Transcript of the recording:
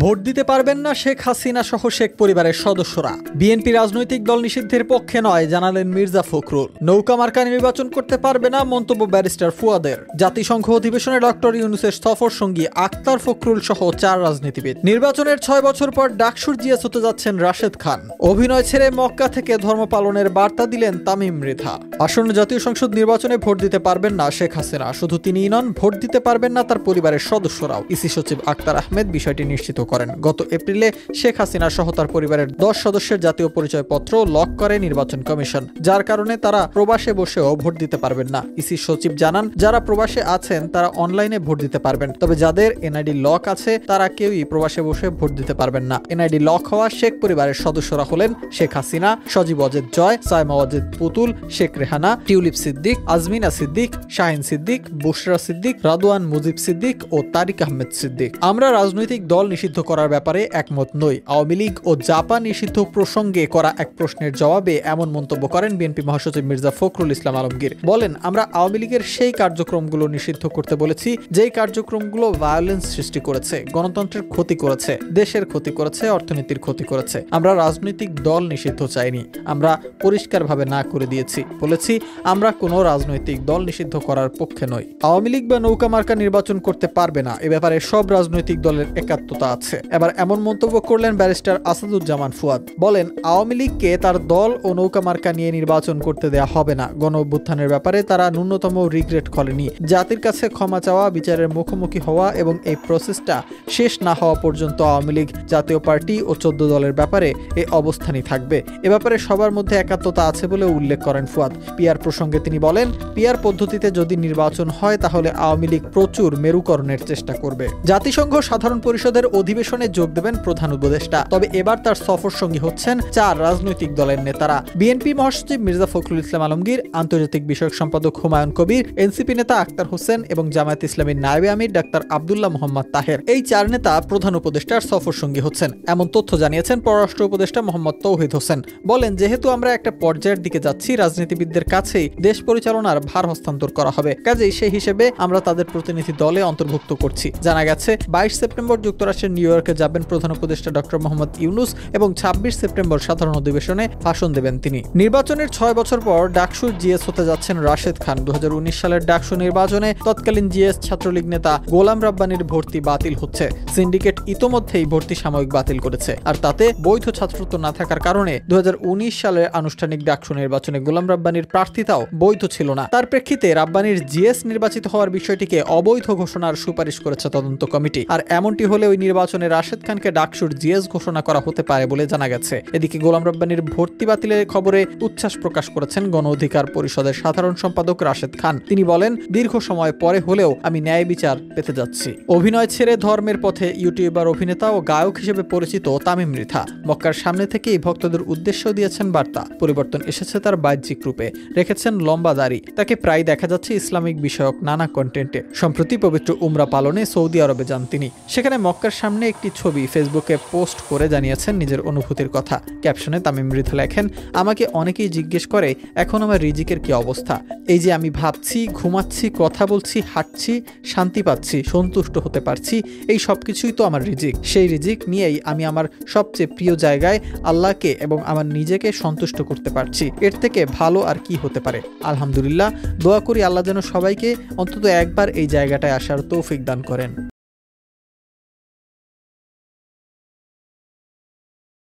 Vote দিতে পারবেন না শেখ হাসিনা সহ শেখ পরিবারের সদস্যরা। বিএনপি রাজনৈতিক দল নিষিদ্ধের পক্ষে নয় জানালেন মির্জা ফখরুল। নৌকা মার্কা নির্বাচন করতে পারবে না মন্তব্য ব্যারিস্টার ফুয়াদের। জাতিসংঘ অধিবেশনে ডক্টর ইউনূসের সফর সঙ্গী আক্তার ফখরুল সহ 4 রাজনীতিবিদ। নির্বাচনের 6 বছর পর ডাকসুর জিএস হতে যাচ্ছেন রাশেদ খান। অভিনয় ছেড়ে মক্কা থেকে ধর্ম পালনের বার্তা দিলেন তামিম মৃধা। আসন্ন জাতীয় সংসদ নির্বাচনে ভোট দিতে পারবেন না শেখ হাসিনা, শুধু তিনিই নন, ভোট দিতে পারবেন না তার পরিবারের সদস্যরাও। ইসি সচিব আক্তার আহমেদ বিষয়টি নিশ্চিত করেন। গত এপ্রিলে শেখ হাসিনা সহ তার পরিবারের 10 সদস্যের জাতীয় পরিচয়পত্র লক করে নির্বাচন কমিশন, যার কারণে তারা প্রবাসে বসেও ভোট দিতে পারবেন না। ইসি সচিব জানান, যারা প্রবাসে আছেন তারা অনলাইনে ভোট দিতে পারবেন, তবে যাদের এনআইডি লক আছে তারা কেউই প্রবাসে বসে ভোট দিতে পারবেন না। এনআইডি লক হওয়া শেখ পরিবারের সদস্যরা হলেন শেখ হাসিনা, সজীব অজেদ জয়, সাইমা অজেদ পুতুল, শেখ রেহানা, টিউলিপ সিদ্দিক, আজমিনা সিদ্দিক, শাহিন সিদ্দিক, বুশরা সিদ্দিক, রাদওয়ান মুজিব সিদ্দিক ও তারিক আহমেদ সিদ্দিক। আমরা রাজনৈতিক দল নিষিদ্ধ করার ব্যাপারে একমত নই। আওয়ামী লীগ ও জাপান নিষিদ্ধ প্রসঙ্গে করা এক প্রশ্নের জবাবে এমন মন্তব্য করেন বিএনপি মহাসচিব মির্জা ফখরুল ইসলাম আলমগীর। বলেন, আমরা আওয়ামী লীগের সেই কার্যক্রমগুলো নিষিদ্ধ করতে বলেছি যেই কার্যক্রমগুলো ভায়োলেন্স সৃষ্টি করেছে, গণতন্ত্রের ক্ষতি করেছে, দেশের ক্ষতি করেছে, অর্থনীতির ক্ষতি করেছে। আমরা রাজনৈতিক দল নিষিদ্ধ চাইনি, আমরা পরিষ্কারভাবে না করে দিয়েছি। বলেছি আমরা কোনো রাজনৈতিক দল নিষিদ্ধ করার পক্ষে নই। আওয়ামী লীগ বা নৌকা মার্কা নির্বাচন করতে পারবে না, এ ব্যাপারে সব রাজনৈতিক দলের একাত্মতা আছে। এবার এমন মন্তব্য করলেন ব্যারিস্টার আসাদুজ্জামান ফুয়াদ। বলেন, আওয়ামী লীগকে তার দল ও নৌকা মার্কা নিয়ে নির্বাচন করতে দেয়া হবে না। গণ অভ্যুত্থানের ব্যাপারে তারা ন্যূনতম রিগ্রেট করেনি। জাতির কাছে ক্ষমা চাওয়া, বিচারের মুখোমুখি হওয়া এবং এই প্রসেসটা শেষ না হওয়া পর্যন্ত আওয়ামী লীগ, জাতীয় পার্টি ও 14 দলের ব্যাপারে এই অবস্থানই থাকবে। এ ব্যাপারে সবার মধ্যে একাত্মতা আছে বলে উল্লেখ করেন ফুয়াদ। পিআর প্রসঙ্গে তিনি বলেন, পিআর পদ্ধতিতে যদি নির্বাচন হয় তাহলে আওয়ামী লীগ প্রচুর মেরুকরণের চেষ্টা করবে। জাতিসংঘ সাধারণ পরিষদের অধিবেশনে যোগ দেবেন প্রধান উপদেষ্টা, তবে এবার তার সফর সঙ্গী হচ্ছেন 4 রাজনৈতিক দলের নেতারা। বিএনপি মহাসচিব মির্জা ফখরুল ইসলাম আলমগীর, আন্তর্জাতিক বিষয়ক সম্পাদক হুমায়ুন কবির, এনসিপি নেতা আক্তার হোসেন এবং জামায়াত ইসলামীর নায়েবে আমির ডাক্তার আব্দুল্লাহ মোহাম্মদ তাহের। এই 4 নেতা প্রধান উপদেষ্টার সফর সঙ্গী হচ্ছেন, এমন তথ্য জানিয়েছেন পররাষ্ট্র উপদেষ্টা মোহাম্মদ তৌহিদ হোসেন। বলেন, যেহেতু আমরা একটা পর্যায়ের দিকে যাচ্ছি, রাজনীতিবিদদের কাছেই দেশ পরিচালনার ভার হস্তান্তর করা হবে, কাজেই সেই হিসেবে আমরা তাদের প্রতিনিধি দলে অন্তর্ভুক্ত করছি। জানা গেছে 22 সেপ্টেম্বর যুক্তরাষ্ট্রের নিউ ইয়র্কে যাবেন প্রধান উপদেষ্টা ডক্টর মোহাম্মদ ইউনূস এবং 26 সেপ্টেম্বর সাধারণ অধিবেশনে ভাষণ দেবেন তিনি। নির্বাচনের 6 বছর পর ডাকসুর জিএস হতে যাচ্ছেন রাশেদ খান। 2019 সালের ডাকসু নির্বাচনে তৎকালীন জিএস ছাত্রলীগ নেতা গোলাম রাব্বানীর ভর্তি বাতিল হচ্ছে। সিন্ডিকেট ইতোমধ্যেই ভর্তি সাময়িক বাতিল করেছে, আর তাতে বৈধ ছাত্রত্ব না থাকার কারণে 2019 সালের আনুষ্ঠানিক ডাকসু নির্বাচনে গোলাম রাব্বানীর প্রার্থিতাও বৈধ ছিল না। তার প্রেক্ষিতে রাব্বানীর জিএস নির্বাচিত হওয়ার বিষয়টিকে অবৈধ ঘোষণার সুপারিশ করেছে তদন্ত কমিটি। আর এমনটি হলে ওই নির্বাচনে রাশেদ খানকে ডাকসুর জিএস ঘোষণা করা হতে পারে বলে জানা গেছে। এদিকে গোলাম রাব্বানীর ভর্তি বাতিলের খবরে উচ্ছ্বাস প্রকাশ করেছেন গণ অধিকার পরিষদের সাধারণ সম্পাদক রাশেদ খান। তিনি বলেন, দীর্ঘ সময় পরে হলেও আমি ন্যায় বিচার পেতে যাচ্ছি। অভিনয় ছেড়ে ধর্মের পথে ইউটিউবার, অভিনেতা ও গায়ক হিসেবে পরিচিত তামিম মৃধা মক্কার সামনে থেকেই ভক্তদের উদ্দেশ্য দিয়েছেন বার্তা। পরিবর্তন এসেছে তার বাহ্যিক রূপে, রেখেছেন লম্বা দাড়ি। তাকে প্রায় দেখা যাচ্ছে ইসলামিক বিষয়ক নানা কন্টেন্টে। সম্প্রতি পবিত্র উমরা পালনে সৌদি আরবে যান তিনি। সেখানে মক্কার সামনে একটি ছবি ফেসবুকে পোস্ট করে জানিয়েছেন নিজের অনুভূতির কথা। ক্যাপশনে তামিম মৃধা লেখেন, আমাকে অনেকেই জিজ্ঞেস করে এখন আমার রিজিকের কি অবস্থা। এই যে আমি ভাবছি, ঘুমাচ্ছি, কথা বলছি, হাঁটছি, শান্তি পাচ্ছি, সন্তুষ্ট হতে পারছি, এই সবকিছুই তো আমার রিজিক। সেই রিজিক নিয়েই আমি আমার সবচেয়ে প্রিয় জায়গায় আল্লাহকে এবং আমার নিজেকে সন্তুষ্ট করতে পারছি। এর থেকে ভালো আর কি হতে পারে। আলহামদুলিল্লাহ, দোয়া করি আল্লাহ যেন সবাইকে অন্তত একবার এই জায়গাটায় আসার তৌফিক দান করেন।